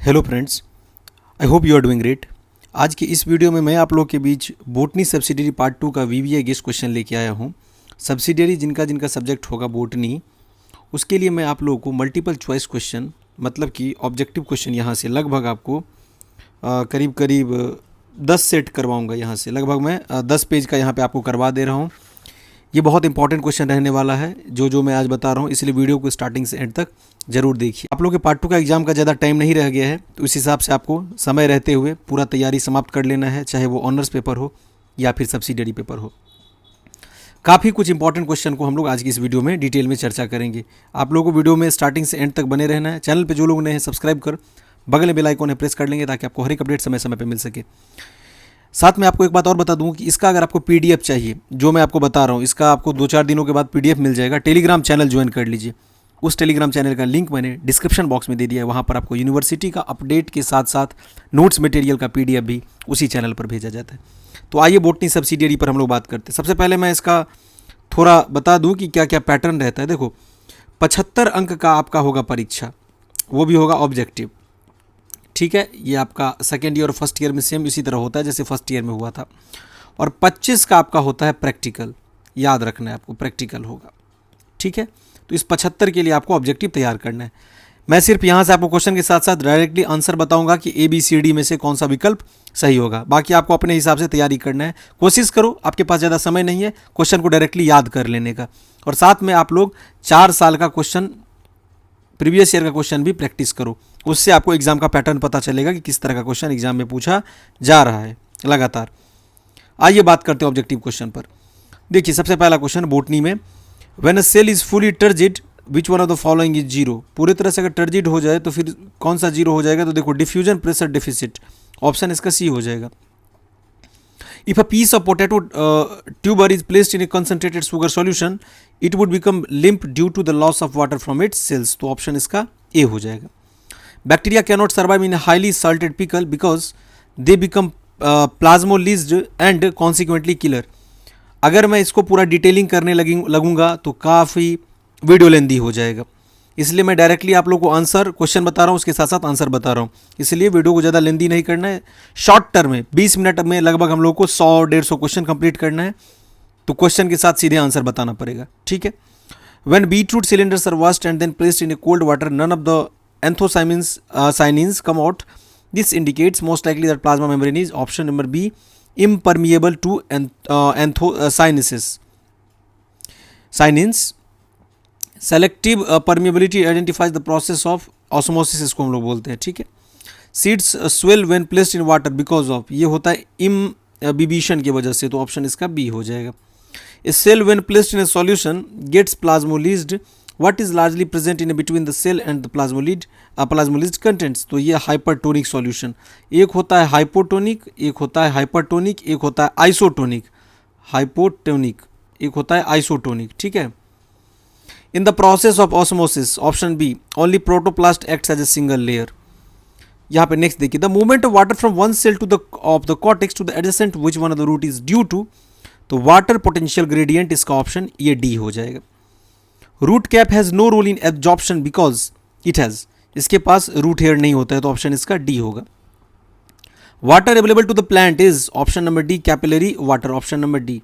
Hello friends, I hope you are doing great. आज की इस वीडियो में मैं आप लोग के बीच बोटनी सब्सिडियरी पार्ट 2 का वीवीए गेस्ट क्वेश्चन लेके आया हूँ। सब्सिडियरी जिनका जिनका सब्जेक्ट होगा बोटनी, उसके लिए मैं आप लोगों को मल्टीपल चॉइस क्वेश्चन मतलब कि ऑब्जेक्टिव क्वेश्चन यहाँ से लगभग आपको करीब करीब 10 सेट करवाऊँगा। यहाँ से लगभग मैं 10 पेज का यहाँ पर आपको करवा दे रहा हूँ। ये बहुत इंपॉर्टेंट क्वेश्चन रहने वाला है जो मैं आज बता रहा हूँ, इसलिए वीडियो को स्टार्टिंग से एंड तक जरूर देखिए। आप लोग के पार्ट 2 का एग्जाम का ज़्यादा टाइम नहीं रह गया है, तो इस हिसाब से आपको समय रहते हुए पूरा तैयारी समाप्त कर लेना है, चाहे वो ऑनर्स पेपर हो या फिर सब्सिडियरी पेपर हो। काफ़ी कुछ इंपॉर्टेंट क्वेश्चन को हम लोग आज की इस वीडियो में डिटेल में चर्चा करेंगे। आप लोगों को वीडियो में स्टार्टिंग से एंड तक बने रहना है। चैनल पर जो लोग नए हैं सब्सक्राइब कर बगल में बेल आइकन है प्रेस कर लेंगे ताकि आपको हर एक अपडेट समय समय पर मिल सके। साथ में आपको एक बात और बता दूं कि इसका अगर आपको पीडीएफ चाहिए, जो मैं आपको बता रहा हूं, इसका आपको 2-4 दिनों के बाद पीडीएफ मिल जाएगा। टेलीग्राम चैनल ज्वाइन कर लीजिए। उस टेलीग्राम चैनल का लिंक मैंने डिस्क्रिप्शन बॉक्स में दे दिया है। वहां पर आपको यूनिवर्सिटी का अपडेट के साथ साथ नोट्स मटेरियल का पीडीएफ भी उसी चैनल पर भेजा जाता है। तो आइए बोटनी सब्सिडियरी पर हम लोग बात करते हैं। सबसे पहले मैं इसका थोड़ा बता दूँ कि क्या क्या पैटर्न रहता है। देखो, 75 अंक का आपका होगा परीक्षा, वो भी होगा ऑब्जेक्टिव। ठीक है, ये आपका सेकेंड ईयर और फर्स्ट ईयर में सेम इसी तरह होता है जैसे फर्स्ट ईयर में हुआ था। और 25 का आपका होता है प्रैक्टिकल, याद रखना है आपको, प्रैक्टिकल होगा। ठीक है, तो इस 75 के लिए आपको ऑब्जेक्टिव तैयार करना है। मैं सिर्फ यहाँ से आपको क्वेश्चन के साथ साथ डायरेक्टली आंसर बताऊंगा कि ABCD में से कौन सा विकल्प सही होगा। बाकी आपको अपने हिसाब से तैयारी करना है। कोशिश करो, आपके पास ज़्यादा समय नहीं है क्वेश्चन को डायरेक्टली याद कर लेने का। और साथ में आप लोग 4 साल का क्वेश्चन, प्रीवियस ईयर का क्वेश्चन भी प्रैक्टिस करो। उससे आपको एग्जाम का पैटर्न पता चलेगा कि किस तरह का क्वेश्चन एग्जाम में पूछा जा रहा है लगातार। आइए बात करते हैं ऑब्जेक्टिव क्वेश्चन पर। देखिए, सबसे पहला क्वेश्चन बोटनी में, when a cell is fully turgid which one of the following is zero. पूरी तरह से अगर टर्जिड हो जाए तो फिर कौन सा जीरो हो जाएगा? तो देखो, डिफ्यूजन प्रेशर डेफिसिट, ऑप्शन इसका सी हो जाएगा। If a piece of potato tuber is placed in a concentrated sugar solution, it would become limp due to the loss of water from its cells. तो option इसका ए हो जाएगा। Bacteria cannot survive in a highly salted pickle because they become plasmolysed and consequently killer. अगर मैं इसको पूरा detailing करने लगूंगा तो काफ़ी वीडियो लेंदी हो जाएगा, इसलिए मैं डायरेक्टली आप लोगों को आंसर क्वेश्चन बता रहा हूँ, उसके साथ साथ आंसर बता रहा हूँ। इसलिए वीडियो को ज़्यादा लेंदी नहीं करना है। शॉर्ट टर्म में 20 मिनट में लगभग हम लोग को 100-150 क्वेश्चन कंप्लीट करना है, तो क्वेश्चन के साथ सीधे आंसर बताना पड़ेगा। ठीक है। When beetroot cylinders are washed and then placed in a cold water, none of the anthocyanins come out. This indicates most likely that plasma membrane is, option number B, impermeable to cyanins. Selective permeability identifies the process of osmosis, इसको हम लोग बोलते हैं। ठीक है। Seeds swell when placed in water because of, ये होता है इम्बिबिशन की वजह से, तो ऑप्शन इसका बी हो जाएगा। A cell when placed in a solution gets plasmolysed, what is largely present in between the cell and the plasmolysed contents. तो ये हाइपरटोनिक सॉल्यूशन, एक होता है हाइपोटोनिक, एक होता है हाइपरटोनिक, एक होता है आइसोटोनिक। हाइपोटोनिक एक होता है आइसोटोनिक। ठीक है। In the process of osmosis, option B, only protoplast acts as a single layer. यहाँ पे नेक्स्ट देखिए, the movement of water from one cell to the cortex to the adjacent which one of the root is due to, तो water potential gradient इसका option ये D हो जाएगा। Root cap has no role in absorption because it has, इसके पास root hair नहीं होता है, तो ऑप्शन इसका डी होगा। Water available to the plant is, option number D, capillary water, option number D.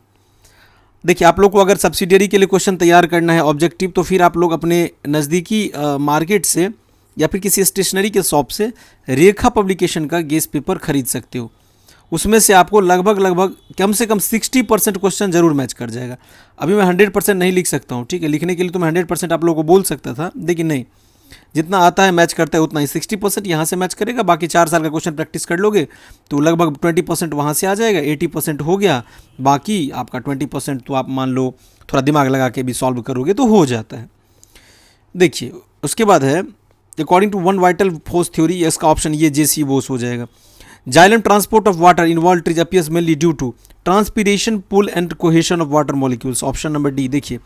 देखिए, आप लोग को अगर सब्सिडियरी के लिए क्वेश्चन तैयार करना है ऑब्जेक्टिव, तो फिर आप लोग अपने नज़दीकी मार्केट से या फिर किसी स्टेशनरी के शॉप से रेखा पब्लिकेशन का गेस्ट पेपर खरीद सकते हो। उसमें से आपको लगभग कम से कम 60% क्वेश्चन जरूर मैच कर जाएगा। अभी मैं 100% नहीं लिख सकता हूँ। ठीक है, लिखने के लिए तो मैं 100% आप लोगों को बोल सकता था, लेकिन नहीं, जितना आता है मैच करता है उतना ही 60% यहाँ से मैच करेगा। बाकी 4 साल का क्वेश्चन प्रैक्टिस कर लोगे तो लगभग 20% वहाँ से आ जाएगा, 80% हो गया। बाकी आपका 20% तो आप मान लो थोड़ा दिमाग लगा के भी सॉल्व करोगे तो हो जाता है। देखिए, उसके बाद है according to one vital force theory, इसका ऑप्शन ये JC बोस हो जाएगा। Xylem transport of water in tall trees appears mainly due to transpiration, pull and cohesion of water molecules, option number D. देखिए,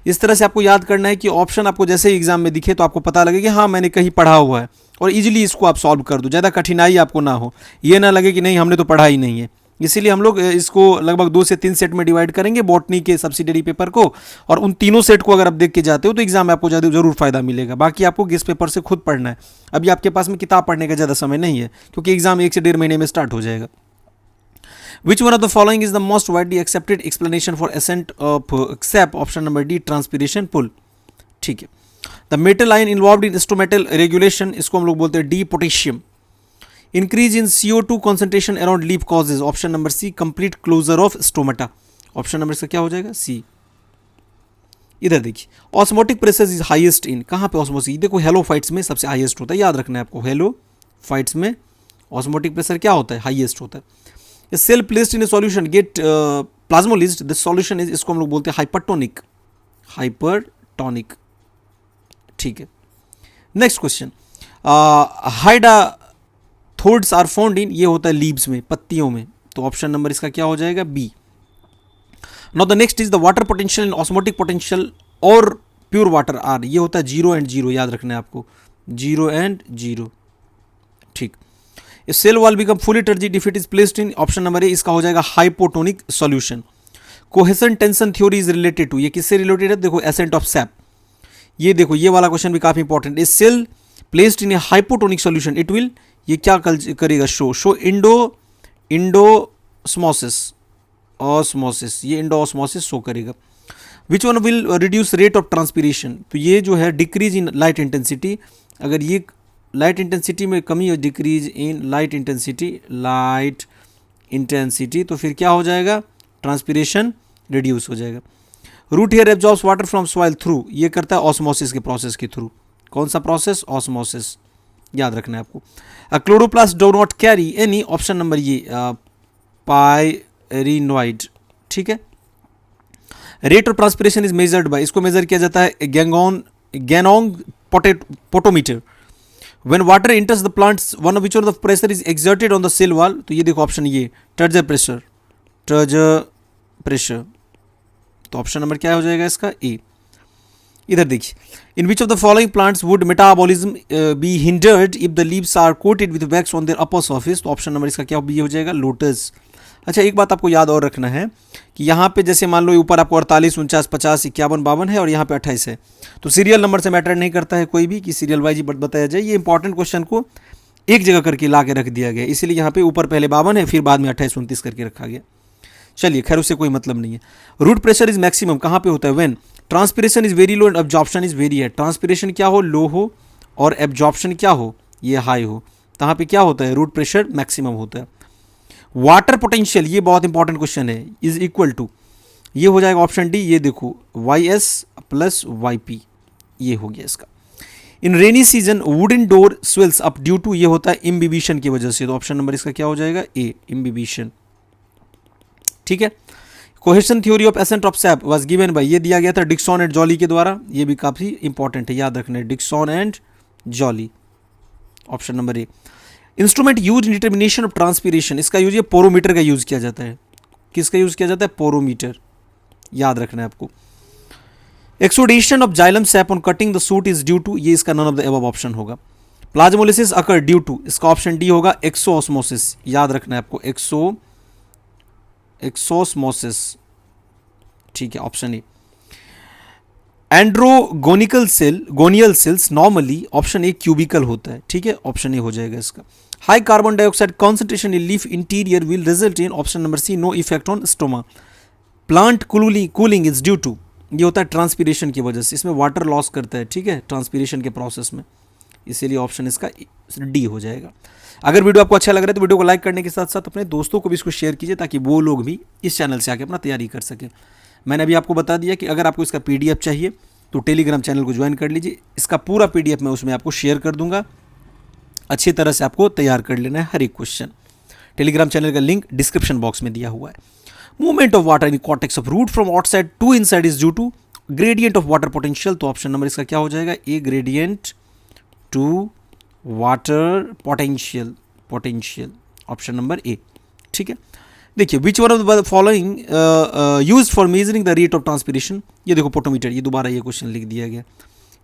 इस तरह से आपको याद करना है कि ऑप्शन आपको जैसे ही एग्जाम में दिखे तो आपको पता लगे कि हाँ मैंने कहीं पढ़ा हुआ है, और इजीली इसको आप सॉल्व कर दो, ज़्यादा कठिनाई आपको ना हो, ये ना लगे कि नहीं हमने तो पढ़ा ही नहीं है। इसीलिए हम लोग इसको लगभग 2 से 3 सेट में डिवाइड करेंगे बॉटनी के सब्सिडियरी पेपर को, और उन तीनों सेट को अगर आप देख के जाते हो तो एग्जाम में आपको जरूर फायदा मिलेगा। बाकी आपको गेस्ट पेपर से खुद पढ़ना है। अभी आपके पास में किताब पढ़ने का ज़्यादा समय नहीं है, क्योंकि एग्जाम 1 से 1.5 महीने में स्टार्ट हो जाएगा। Which one of the following is the most widely accepted explanation for ascent of SAP? Option number D, transpiration pull. ठीक है। The metal ion involved in stomatal regulation, इसको हम लोग बोलते हैं D, potassium. Increase in CO2 concentration around leaf causes, option number C, complete closure of stomata. Option number इसका क्या हो जाएगा? सी। इधर देखिए, osmotic pressure is highest in, कहाँ पे ऑस्मोसिस? देखो हेलोफाइट्स में सबसे हाईएस्ट होता है, याद रखना है आपको, हेलोफाइट्स में ऑस्मोटिक प्रेशर क्या होता है? हाईएस्ट होता है। Cell placed in a solution get plasmolysed, the solution is, इसको हम लोग बोलते हैं हाइपरटोनिक, हाइपरटोनिक। ठीक है। Next question, hydathodes are found in, ये होता है लीव्स में, पत्तियों में, तो ऑप्शन नंबर इसका क्या हो जाएगा? B. Now the next is the water potential and osmotic potential और प्योर वाटर आर, ये होता है 0 and 0, याद रखना है आपको, 0 and 0। ठीक। Cell wall become fully turgid if it is placed in, option number A, इसका हो जाएगा hypotonic solution. Cohesion tension theory is related to, ये किससे रिलेटेड है? देखो एसेंट ऑफ सैप। ये देखो, ये वाला क्वेश्चन भी काफी important. A cell placed in a hypotonic solution it will, ये क्या करेगा? शो इंडोस्मोसिस, ऑस्मोसिस, ये इंडोस्मोसिस शो करेगा। Which one will reduce rate of transpiration, तो ये जो है डिक्रीज इन लाइट इंटेंसिटी, अगर ये लाइट इंटेंसिटी में कमी हो, डिक्रीज इन लाइट इंटेंसिटी, तो फिर क्या हो जाएगा? ट्रांसपीरेशन रिड्यूस हो जाएगा। Root hair absorbs water from soil through, ये करता है ऑस्मोसिस के प्रोसेस के थ्रू। कौन सा प्रोसेस? ऑस्मोसिस, याद रखना है आपको। Chloroplast do not carry any, option number ये, पायरिनोइड। ठीक है। Rate of transpiration is measured by, इसको मेजर किया जाता है Ganong potometer. When water enters the plants, one of which of the pressure is exerted on the cell wall, तो ये देखो ऑप्शन ये, टर्जर प्रेशर, तो ऑप्शन नंबर क्या हो जाएगा इसका? ए। इधर देखिए, in which of the following plants would metabolism be hindered if the leaves are coated with wax on their upper surface, तो ऑप्शन नंबर इसका क्या हो जाएगा? लोटस। अच्छा, एक बात आपको याद और रखना है कि यहाँ पे जैसे मान लो ऊपर आपको 48, 49, 50, 51, 52 है और यहाँ पे 28 है, तो सीरियल नंबर से मैटर नहीं करता है कोई भी कि सीरियल वाइज बताया जाए। ये इंपॉर्टेंट क्वेश्चन को एक जगह करके ला के रख दिया गया, इसीलिए यहाँ पे ऊपर पहले 52 है, फिर बाद में 28, 29 करके रखा गया। चलिए खैर, उससे कोई मतलब नहीं है। रूट प्रेशर इज मैक्सिमम कहाँ पे होता है? When transpiration is very low and absorption is very high, transpiration क्या हो? लो हो, और एब्जॉर्प्शन क्या हो? ये हाई हो, यहाँ पे क्या होता है? रूट प्रेशर मैक्सिमम होता है। वाटर पोटेंशियल, ये बहुत इंपॉर्टेंट क्वेश्चन है, इज इक्वल टू, ये हो जाएगा ऑप्शन डी, ये देखो YS + YP, ये हो गया इसका। In rainy season wooden door swells up due to, ये होता है इम्बिबिशन की वजह से, तो ऑप्शन नंबर इसका क्या हो जाएगा? ए, इम्बिबिशन। ठीक है। Cohesion theory of ascent of SAP was given by, ये दिया गया था डिक्सन एंड जॉली के द्वारा, ये भी काफी इंपॉर्टेंट है, याद रखना है, Dixon and Joly, option number A. Instrument use in determination of transpiration, इसका यूज ये पोरोमीटर का यूज किया जाता है। किसका यूज किया जाता है? पोरोमीटर, याद रखना है आपको। Exudation of xylem sap on cutting the shoot is due to, ये इसका none of the above option होगा। प्लाज्मोलिसिस अकर ड्यू टू, इसका ऑप्शन डी होगा एक्सोस्मोसिस, याद रखना है आपको, एक्सोस्मोसिस। ठीक है, option A. Androgonial cell, gonial cells normally, option A, cubical होता है। ठीक है, ऑप्शन ए हो जाएगा इसका। High carbon dioxide concentration in leaf interior will result in, option number C, no effect on stoma. Plant cooling is due to, ये होता है ट्रांसपीरेशन की वजह से, इसमें वाटर लॉस करता है। ठीक है, ट्रांसपीरेशन के प्रोसेस में, इसीलिए ऑप्शन इसका डी हो जाएगा। अगर वीडियो आपको अच्छा लग रहा है तो वीडियो को लाइक करने के साथ साथ अपने दोस्तों को भी इसको शेयर कीजिए, ताकि वो लोग भी इस चैनल से आके अपना तैयारी कर सकें। मैंने अभी आपको बता दिया कि अगर आपको इसका PDF चाहिए तो टेलीग्राम चैनल को ज्वाइन कर लीजिए, इसका पूरा PDF मैं उसमें आपको शेयर कर दूंगा, अच्छी तरह से आपको तैयार कर लेना है हर एक क्वेश्चन। टेलीग्राम चैनल का लिंक डिस्क्रिप्शन बॉक्स में दिया हुआ है। Movement of water in cortex of root from outside to inside is due to gradient of water potential, तो ऑप्शन नंबर इसका क्या हो जाएगा? A, gradient to water potential, option number A. ठीक है, देखिए which one of the following use for measuring the rate of transpiration, ये देखो पोटोमीटर, ये दोबारा ये क्वेश्चन लिख दिया गया,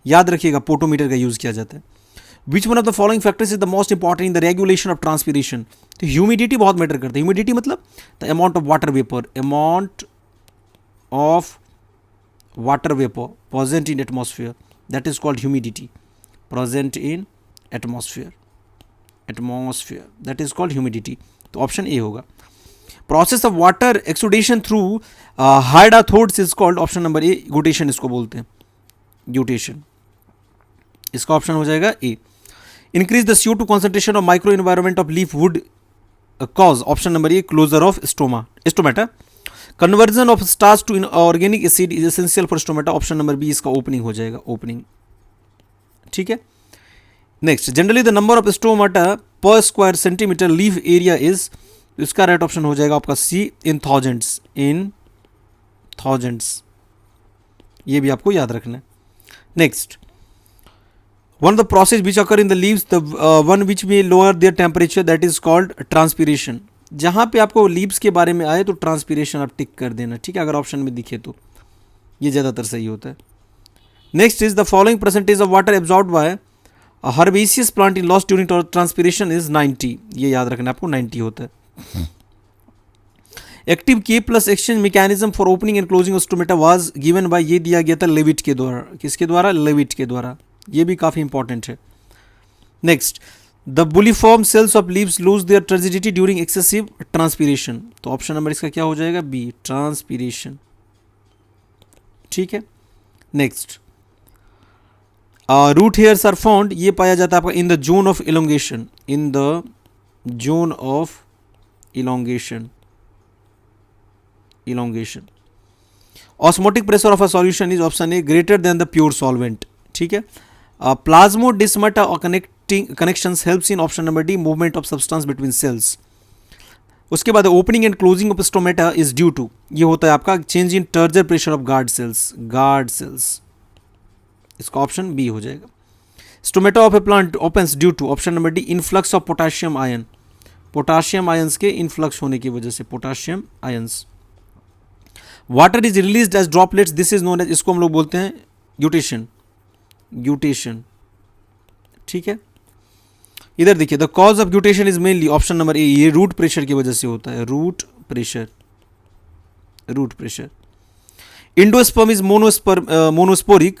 याद रखिएगा पोटोमीटर का यूज किया जाता है। Which one of the following factors is the most important in the regulation of transpiration, तो ह्यूमिडिटी बहुत मैटर करता है। ह्यूमिडिटी मतलब the amount of water vapour, amount of water vapour present in atmosphere, that is called humidity, present in atmosphere, atmosphere that is called humidity. तो option A होगा। Process of water exudation through hydathodes is called, option number A, guttation इसको बोलते हैं, guttation. इसका option हो जाएगा A. Increase the CO2 concentration of micro environment of leaf would cause, option number A, closure of stomata. Conversion of starch to organic acid is essential for stomata, option number B इसका opening हो जाएगा, opening. ठीक है। Next, generally the number of stomata per square centimetre leaf area is, इसका right option हो जाएगा आपका सी, in thousands, in thousands. ये भी आपको याद रखना है। Next, one of the process which occur in the leaves, the one which may lower their temperature, that is called transpiration। जहाँ पे आपको लीव्स के बारे में आए तो ट्रांसपीरेशन आप टिक कर देना, ठीक है, अगर ऑप्शन में दिखे तो ये ज़्यादातर सही होता है। Next is the following percentage of water absorbed bye herbaceous plant in loss during transpiration is 90, ये याद रखना आपको, 90 होता है। एक्टिव के plus exchange mechanism for opening and closing of stomata was given by, ये दिया गया था लेविट के द्वारा, किसके द्वारा, लेविट के द्वारा, ये भी काफ़ी इंपॉर्टेंट है। Next, the bulliform cells of leaves lose their turgidity during excessive transpiration, तो ऑप्शन नंबर इसका क्या हो जाएगा, बी, ट्रांसपीरेशन। ठीक है। Next, root hairs are found, ये पाया जाता है आपका in the zone of elongation, in the zone of elongation, elongation. Osmotic pressure of a solution is, option A, greater than the pure solvent. ठीक है। Plasmodesmata और connections helps in, option number D, movement of substance between cells. उसके बाद opening and closing of stomata is due to, ये होता है आपका change in turgor pressure of guard cells, guard cells, इसका ऑप्शन बी हो जाएगा। Stomata of a plant opens due to, option number D, influx of potassium ion, potassium ions के influx होने की वजह से, potassium ions. Water is released as droplets, this is known as, इसको हम लोग बोलते हैं ग्यूटेशन, ग्यूटेशन। ठीक है। इधर देखिए, the cause of guttation is mainly, option number A, ये रूट प्रेशर की वजह से होता है, root pressure, root pressure. Endosperm is monosporic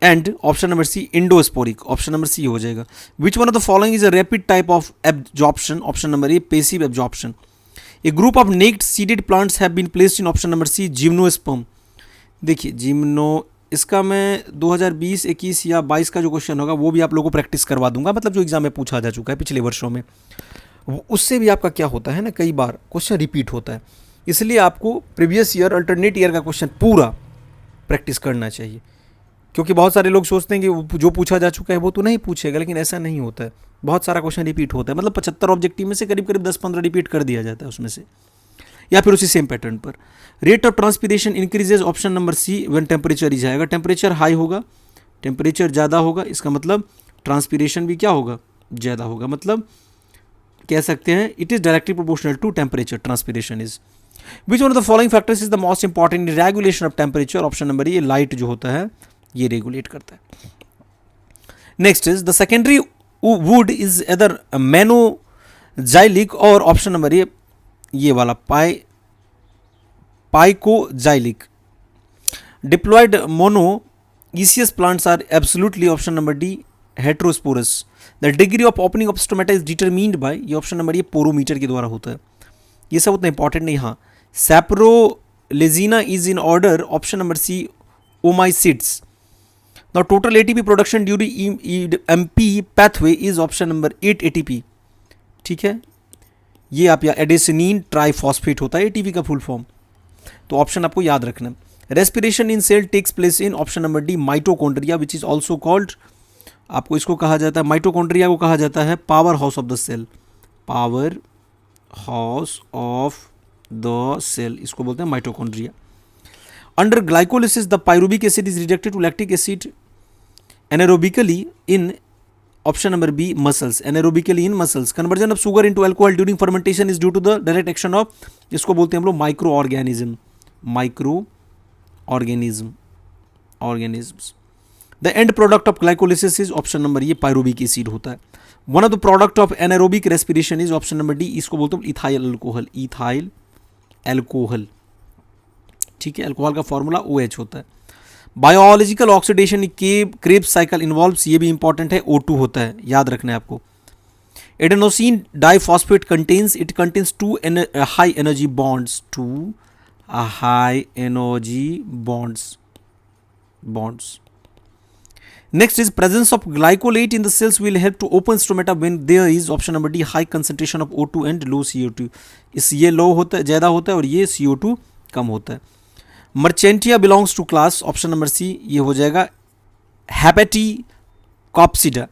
and, option number C, endosporic, option number C हो जाएगा। Which one of the following is a rapid type of absorption, option number A, passive absorption. A group of naked seeded plants have been placed in, option number C, gymnosperm. देखिए gymno, इसका मैं 2020, 21 या 22 का जो question होगा वो भी आप लोगों को प्रैक्टिस करवा दूंगा, मतलब जो एग्जाम में पूछा जा चुका है पिछले वर्षों में, उससे भी आपका क्या होता है ना, कई बार क्वेश्चन रिपीट होता है, इसलिए आपको प्रीवियस ईयर अल्टरनेट ईयर का क्वेश्चन पूरा प्रैक्टिस करना चाहिए। क्योंकि बहुत सारे लोग सोचते हैं कि जो पूछा जा चुका है वो तो नहीं पूछेगा, लेकिन ऐसा नहीं होता है, बहुत सारा क्वेश्चन रिपीट होता है, मतलब 75 ऑब्जेक्टिव में से करीब करीब 10-15 रिपीट कर दिया जाता है उसमें से, या फिर उसी सेम पैटर्न पर। Rate of transpiration increases, option number C, when temperature is high, अगर टेम्परेचर हाई होगा, टेम्परेचर ज़्यादा होगा, इसका मतलब ट्रांसपीरेशन भी क्या होगा, ज़्यादा होगा, मतलब कह सकते हैं it is directly proportional to temperature, transpiration is. Which one of the following factors is the most important in regulation of temperature, option number ये, लाइट जो होता है ये रेगुलेट करता है। Next is the secondary wood is either manoxylic और, option number ये वाला pycnoxylic. Diploid monoecious plants are absolutely, option number D, heterosporous. The degree of opening of stomata is determined by, ये ऑप्शन नंबर ये, porometer के द्वारा होता है। ये सब उतना इंपॉर्टेंट नहीं, हाँ। Saprolegnia is in order, option number C, oomycetes. Now total ATP production during MP pathway is option number 8 ATP। ठीक है, ये आप या एडेसिनीन ट्राइफॉस्फेट होता है ATP का फुल फॉर्म, तो ऑप्शन आपको याद रखना। Respiration in sale tax place in, option number D, mitochondria, which is also called, आपको इसको कहा जाता है, माइटोकॉन्ड्रिया को कहा जाता है power house of the cell, power house of the cell, इसको बोलते हैं mitochondria. Under glycolysis the pyruvic acid is rejected to lactic acid anaerobically in, option number B, muscles, anaerobically in muscles. Conversion of sugar into alcohol during fermentation is due to the direct action of, इसको बोलते हैं हम लोग micro organism, micro organism, organisms. The end product of glycolysis is option number ये pyruvic acid होता है। One of the product of anaerobic respiration is option number D, इसको बोलते हैं इथाइल अल्कोहल, इथाइल एल्कोहल। ठीक है, अल्कोहल का formula OH होता है। Biological oxidation Krebs cycle involves, ये भी इंपॉर्टेंट है, O2 होता है, याद रखना है आपको। Adenosine diphosphate contains two high energy bonds, two high energy bonds. Next is presence of glycolate in the cells will help to open stomata when there is option number D high concentration of O2 and low CO2. इस ये लो होता है, ज़्यादा होता है, और ये CO2 कम होता है। Marchantia belongs to class, option number C ये हो जाएगा हेपेटिकॉप्सिडा।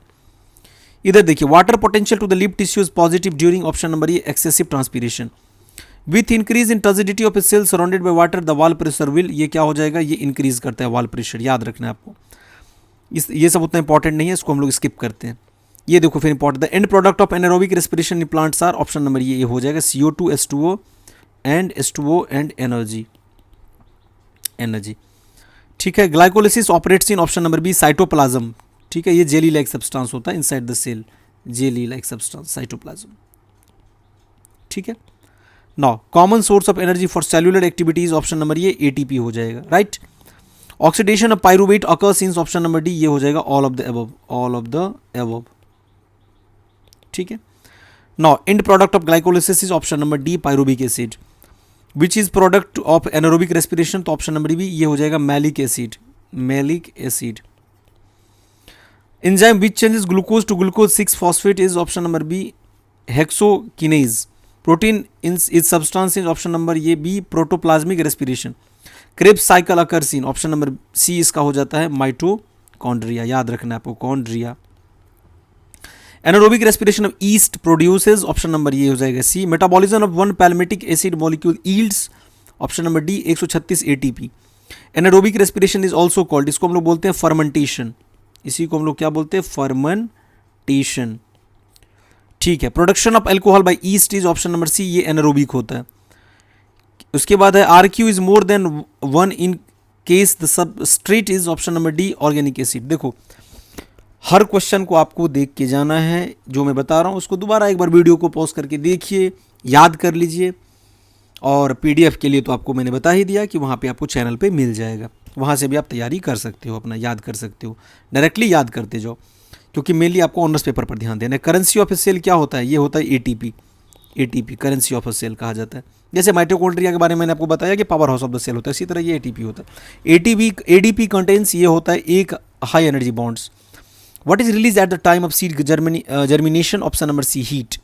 इधर देखिए, water potential to the leaf tissue is positive during option number ये excessive transpiration. With increase in turgidity of a cell surrounded by water the wall pressure will, ये क्या हो जाएगा, ये इंक्रीज करता है वॉल प्रेशर, याद रखना है आपको। ये सब उतना इंपॉर्टेंट नहीं है, इसको हम लोग स्किप करते हैं। ये देखो फिर important, the end product of anaerobic respiration in plants are, option number ये हो जाएगा CO2 H2O एंड एनर्जी। ठीक है, glycolysis operates in option number B cytoplasm. ठीक है, ये जेली लाइक सब्सटेंस होता है inside the cell, jelly like substance cytoplasm. ठीक है, now common source of energy for cellular activities, option number ये ATP हो जाएगा, right. Oxidation of pyruvate occurs in option number D, ये हो जाएगा ऑल ऑफ द एबव। ठीक है, now end product of glycolysis is option number D pyruvic acid. Which is product of anaerobic respiration, तो option number B ये हो जाएगा malic acid. Enzyme which changes glucose to glucose 6 phosphate is option number B hexokinase. Protein is substance is option number ये B protoplasmic respiration. Krebs cycle occurs in, option number C इसका हो जाता है mitochondria, याद रखना है आपको, chondria. Anaerobic respiration of yeast produces, option number ये हो जाएगा C. Metabolism of one palmitic acid molecule yields, option number D 136 ATP। Anaerobic respiration is also called, इसको हम लोग बोलते हैं फर्मेंटेशन, इसी को हम लोग क्या बोलते हैं, फर्मेंटेशन। ठीक है, production of alcohol by yeast is option number C, ये एनारोबिक होता है। उसके बाद है RQ is more than 1 in case the substrate is option number D organic acid. देखो हर क्वेश्चन को आपको देख के जाना है, जो मैं बता रहा हूँ उसको दोबारा एक बार वीडियो को पॉज करके देखिए, याद कर लीजिए। और PDF के लिए तो आपको मैंने बता ही दिया कि वहाँ पे आपको चैनल पे मिल जाएगा, वहाँ से भी आप तैयारी कर सकते हो, अपना याद कर सकते हो, डायरेक्टली याद करते जाओ, क्योंकि मेनली आपको ऑनर्स पेपर पर ध्यान देना है। करेंसी ऑफ ए सेल क्या होता है, ये होता है ATP currency of a cell कहा जाता है। जैसे माइटोकॉन्ड्रिया के बारे में मैंने आपको बताया कि power house of the cell होता है, इसी तरह ये ATP होता है। ADP कंटेंस, ये होता है एक high energy bonds. What is release at the time of seed germination, option number C heat.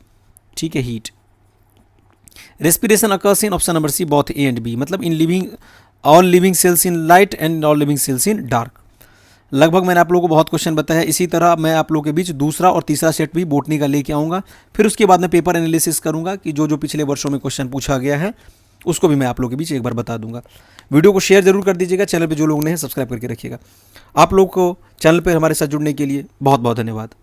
ठीक है, heat. Respiration occurs in option number C both A and B, मतलब in all living cells in light and all living cells in dark. लगभग मैंने आप लोगों को बहुत question बताया। इसी तरह मैं आप लोगों के बीच दूसरा और तीसरा सेट भी बोटनी का लेके आऊँगा, फिर उसके बाद मैं पेपर एनालिसिस करूँगा कि जो पिछले वर्षों में क्वेश्चन पूछा गया है उसको भी मैं आप लोगों के बीच एक बार बता दूंगा। वीडियो को शेयर जरूर कर दीजिएगा, चैनल पे जो लोग नए हैं सब्सक्राइब करके रखिएगा। आप लोग को चैनल पर हमारे साथ जुड़ने के लिए बहुत बहुत धन्यवाद।